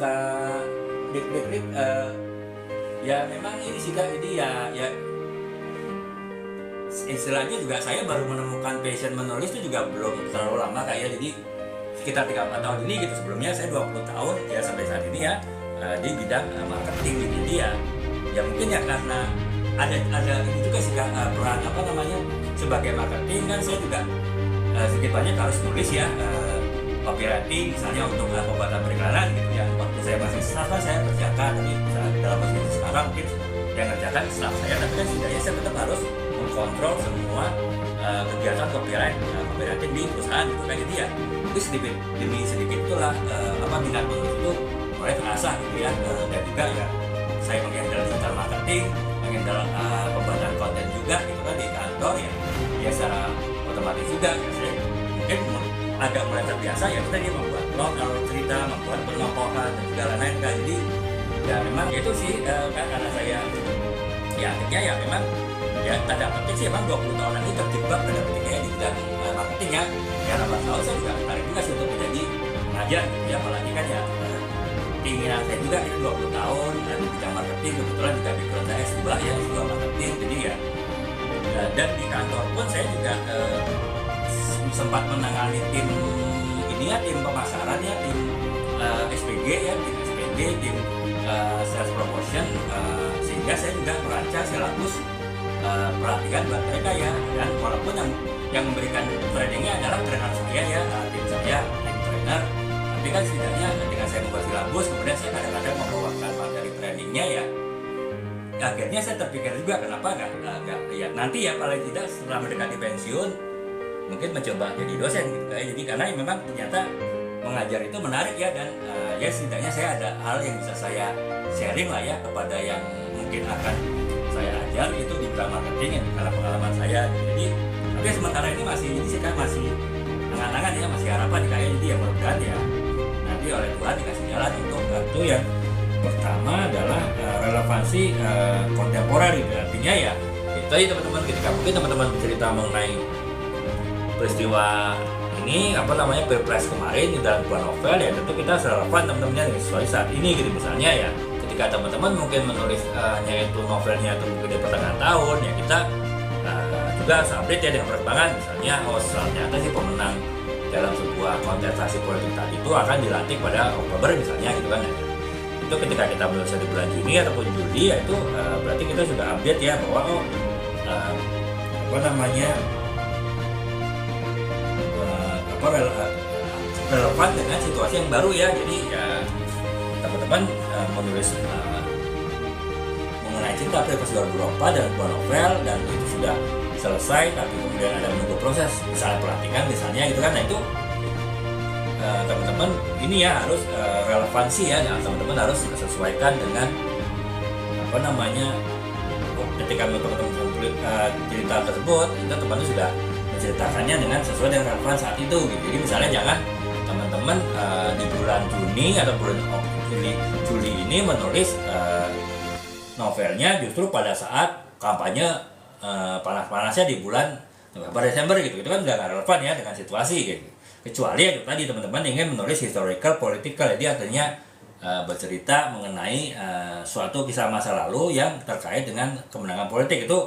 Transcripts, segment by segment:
Kak Dik, ya memang ini sih Kak, ini ya istilahnya juga saya baru menemukan passion menulis itu juga belum terlalu lama Kak ya. Jadi sekitar 3-4 tahun ini gitu. Sebelumnya saya 20 tahun ya sampai saat ini ya di bidang marketing gitu. Jadi ya mungkin ya karena ada ini juga sih Kak, peran sebagai marketing kan saya juga sedikit banyak harus nulis ya, copywriting misalnya untuk pembuatan periklanan gitu yang waktu saya masih staff saya kerjakan, tapi dalam posisi sekarang mungkin yang kerjakan staff saya, tapi kan setidaknya saya tetap harus mengkontrol semua kegiatan copywriting di perusahaan gitu kan. Jadi ya itu sedikit demi sedikit itulah minat menulis itu mulai terasa gitu ya, dan juga ya saya mengendal digital marketing, mengendal pembuatan konten juga gitu kan di kantor ya secara otomatis juga ya saya mungkin agak mulai terbiasa ya kita membuat blog, cerita, membuat penokohan dan segala lain kan. Jadi ya memang itu sih kan karena saya ya akhirnya ya memang ya tanda petik sih emang 20 tahun ini terjebak tanda petiknya di bidang marketing ya 8 tahun saya juga tertarik juga sih untuk menjadi pengajar gitu ya, apalagi kan ya keinginan saya juga itu 20 tahun dan di bidang marketing, kebetulan juga background saya S2 ya, S2 marketing. Jadi ya dan di kantor pun saya juga sempat menangani tim pemasaran ya, tim SPG ya, tim sales promotion, sehingga saya juga merancang silabus pelatihan buat mereka ya. Dan walaupun yang memberikan trainingnya adalah trainer saya ya, tim trainer, tapi kan setidaknya ketika saya membuat silabus kemudian saya kadang-kadang membawakan materi trainingnya ya, akhirnya saya terpikir juga kenapa nggak ya nanti ya paling tidak setelah mendekati pensiun mungkin mencoba jadi dosen gitu kayak. Jadi karena memang ternyata mengajar itu menarik ya, dan ya setidaknya saya ada hal yang bisa saya sharing lah ya kepada yang mungkin akan saya ajar itu di bidang marketing ya, karena pengalaman saya. Jadi tapi sementara ini masih angan-angan ya, masih harapan kayak. Jadi ya mudah-mudahan ya nanti oleh Tuhan dikasih jalan untuk itu. Yang pertama adalah relevansi kontemporer gitu, artinya ya itu aja teman-teman, ketika mungkin teman-teman bercerita mengenai peristiwa ini Pilpres kemarin di dalam sebuah novel ya, tentu kita relevan teman-temannya sesuai saat ini gitu. Misalnya ya ketika teman-teman mungkin menulis yaitu novelnya itu mungkin di pertengahan tahun ya, kita juga update ya dengan perkembangan. Misalnya ternyata si pemenang dalam sebuah kontestasi politik tadi itu akan dilantik pada Oktober misalnya gitu kan ya. Itu ketika kita menulis di bulan Juni ataupun Juli ya, itu berarti kita sudah update ya bahwa relevan dengan situasi yang baru ya. Jadi ya teman-teman menulis mengenai cinta Pilpres 2024 dan sebuah novel dan itu sudah selesai, tapi kemudian ada menunggu proses misalnya pelantikan misalnya gitu kan. Nah itu teman-teman ini ya harus relevansi ya, dan teman-teman harus sesuaikan dengan ketika teman-teman cerita tersebut itu teman-teman sudah menceritakannya dengan sesuai dengan relevan saat itu gitu. Jadi misalnya jangan teman-teman di bulan Juni atau bulan Juli ini menulis novelnya justru pada saat kampanye panas-panasnya di bulan November Desember gitu. Itu kan nggak relevan ya dengan situasi gitu. Kecuali itu tadi teman-teman ingin menulis historical political, jadi artinya bercerita mengenai suatu kisah masa lalu yang terkait dengan kemenangan politik, itu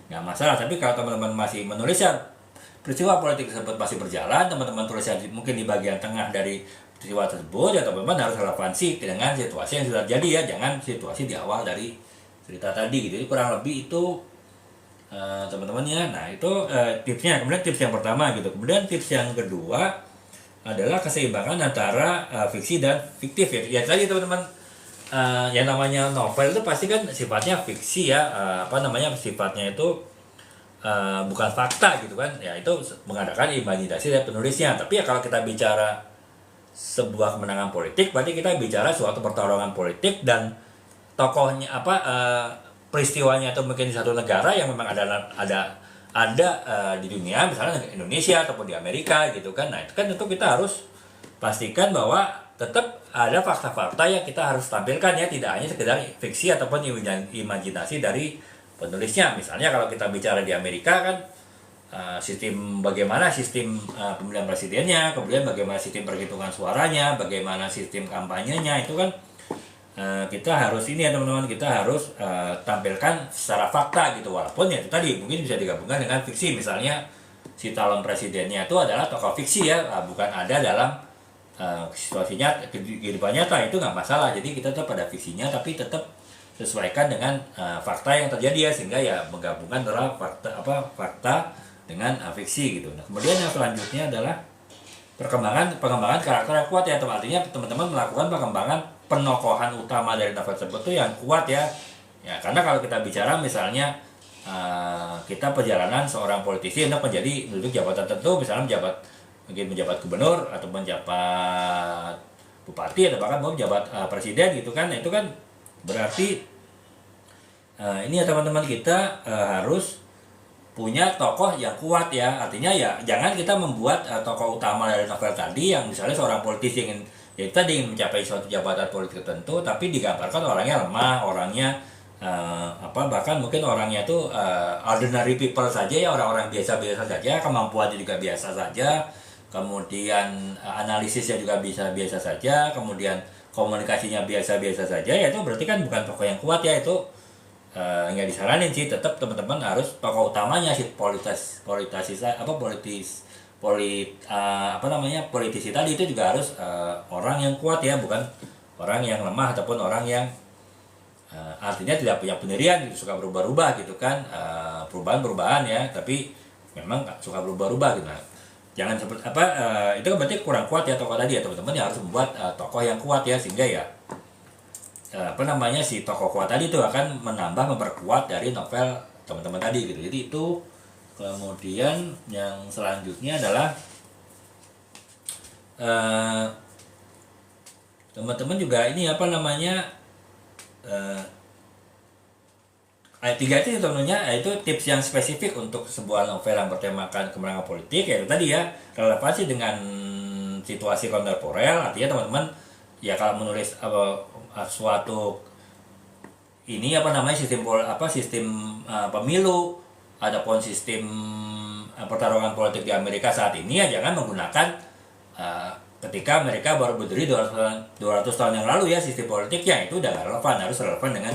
nggak masalah. Tapi kalau teman-teman masih menulisnya peristiwa politik tersebut masih berjalan, teman-teman tulisnya mungkin di bagian tengah dari peristiwa tersebut ya, teman-teman harus relevansi dengan situasi yang sudah jadi ya, jangan situasi di awal dari cerita tadi gitu. Jadi kurang lebih itu teman-teman ya. Nah itu tipsnya. Kemudian tips yang pertama gitu. Kemudian tips yang kedua adalah keseimbangan antara fiksi dan fiktif ya. Ya tadi teman-teman yang namanya novel itu pasti kan sifatnya fiksi ya, sifatnya itu bukan fakta gitu kan ya, itu mengadakan imajinasi dari penulisnya. Tapi ya kalau kita bicara sebuah kemenangan politik, berarti kita bicara suatu pertarungan politik dan tokohnya peristiwanya itu mungkin di satu negara yang memang ada di dunia, misalnya Indonesia ataupun di Amerika gitu kan. Nah itu kan tentu kita harus pastikan bahwa tetap ada fakta-fakta yang kita harus tampilkan ya, tidak hanya sekedar fiksi ataupun imajinasi dari penulisnya. Misalnya kalau kita bicara di Amerika kan sistem bagaimana sistem pemilihan presidennya, kemudian bagaimana sistem perhitungan suaranya, bagaimana sistem kampanyenya, itu kan kita harus ini ya teman-teman, kita harus tampilkan secara fakta gitu, walaupun ya itu tadi mungkin bisa digabungkan dengan fiksi, misalnya si calon presidennya itu adalah tokoh fiksi ya, bukan ada dalam situasinya kehidupan nyata, itu nggak masalah. Jadi kita tetap pada fiksinya tapi tetap sesuaikan dengan fakta yang terjadi ya, sehingga ya menggabungkan antara fakta dengan fiksi gitu. Nah, kemudian yang selanjutnya adalah pengembangan karakter yang kuat ya, artinya teman-teman melakukan pengembangan penokohan utama dari novel tersebut tuh yang kuat ya. Ya, karena kalau kita bicara misalnya kita perjalanan seorang politisi untuk menjadi duduk jabatan tertentu, misalnya mungkin menjabat gubernur atau menjabat bupati atau bahkan mau menjabat presiden gitu kan, itu kan berarti ini ya teman-teman, kita harus punya tokoh yang kuat ya. Artinya ya jangan kita membuat tokoh utama dari novel tadi yang misalnya seorang politisi ingin ya tadi ingin mencapai suatu jabatan politik tertentu, tapi digambarkan orangnya lemah, orangnya bahkan mungkin orangnya tuh ordinary people saja ya, orang-orang biasa-biasa saja, kemampuannya juga biasa saja, kemudian analisisnya juga biasa-biasa saja, kemudian komunikasinya biasa-biasa saja, ya itu berarti kan bukan tokoh yang kuat ya. Itu nggak disaranin sih, tetap teman-teman harus tokoh utamanya si politisi tadi itu juga harus orang yang kuat ya, bukan orang yang lemah ataupun orang yang artinya tidak punya pendirian gitu, suka berubah-ubah gitu kan, perubahan-perubahan ya, tapi memang suka berubah-ubah gitu. Nah, jangan seperti itu kan berarti kurang kuat ya tokoh tadi ya teman-teman, ya harus membuat tokoh yang kuat ya, sehingga ya si tokoh kuat tadi itu akan memperkuat dari novel teman-teman tadi gitu. Jadi itu. Kemudian yang selanjutnya adalah teman-teman juga ini ayat 3 itu tentunya itu tips yang spesifik untuk sebuah novel yang bertemakan kemenangan politik, yaitu tadi ya relevansi dengan situasi kontemporer. Artinya teman-teman ya kalau menulis suatu ini sistem pemilu adapun sistem pertarungan politik di Amerika saat ini ya jangan menggunakan ketika mereka baru berdiri 200 tahun yang lalu ya, sistem politiknya itu udah gak relevan, harus relevan dengan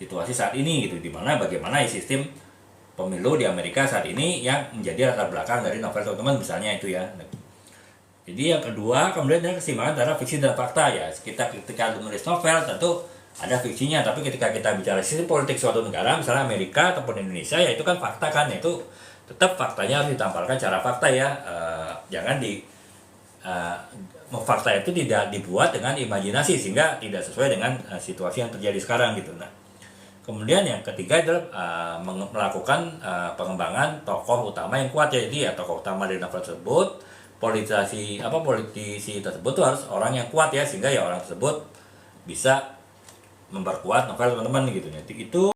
situasi saat ini gitu, dimana bagaimana sistem pemilu di Amerika saat ini yang menjadi latar belakang dari novel teman-teman misalnya itu ya. Jadi yang kedua kemudian ada keseimbangan antara fiksi dan fakta ya. Ketika menulis novel tentu ada fiksinya, tapi ketika kita bicara sistem politik suatu negara misalnya Amerika ataupun Indonesia ya itu kan fakta kan, itu tetap faktanya harus ditampilkan secara fakta ya. Jangan fakta itu tidak dibuat dengan imajinasi sehingga tidak sesuai dengan situasi yang terjadi sekarang gitu. Nah, kemudian yang ketiga adalah melakukan pengembangan tokoh utama yang kuat ya. Jadi ya tokoh utama dari novel tersebut, politisi tersebut tuh harus orang yang kuat ya, sehingga ya orang tersebut bisa memperkuat novel teman-teman gitu. Jadi itu